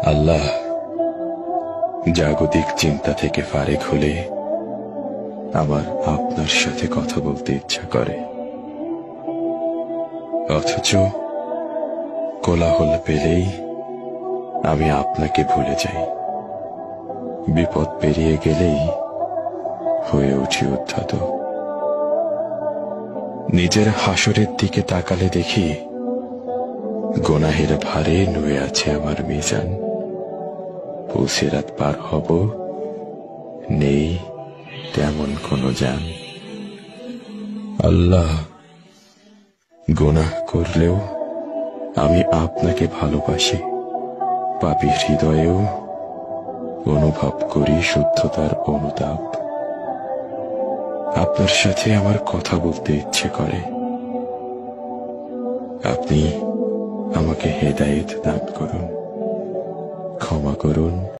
আল্লাহ, জাগতিক চিন্তা থেকে ফারেক হলে আমার আপনার সাথে কথা বলতে ইচ্ছা করে, অথচ কোলাহল পেলেই আমি আপনাকে ভুলে যাই। বিপদ পেরিয়ে গেলেই হয়ে উঠি উদ্ধত। নিজের হাসরের দিকে তাকালে দেখি গুনাহের ভারে নুয়ে আছে আমার মিজান। পুলসিরাত পার হব, নেই তেমন কোনো জান। আল্লাহ, গুনাহ করলেও আমি আপনাকে ভালোবাসি। পাপী হৃদয়েও অনুভব করি শুদ্ধতার অনুতাপ। আপনার সাথে আমার কথা বলতে ইচ্ছে করে। আপনি আমাকে হেদায়েত দান করুন, ক্ষমা করুন।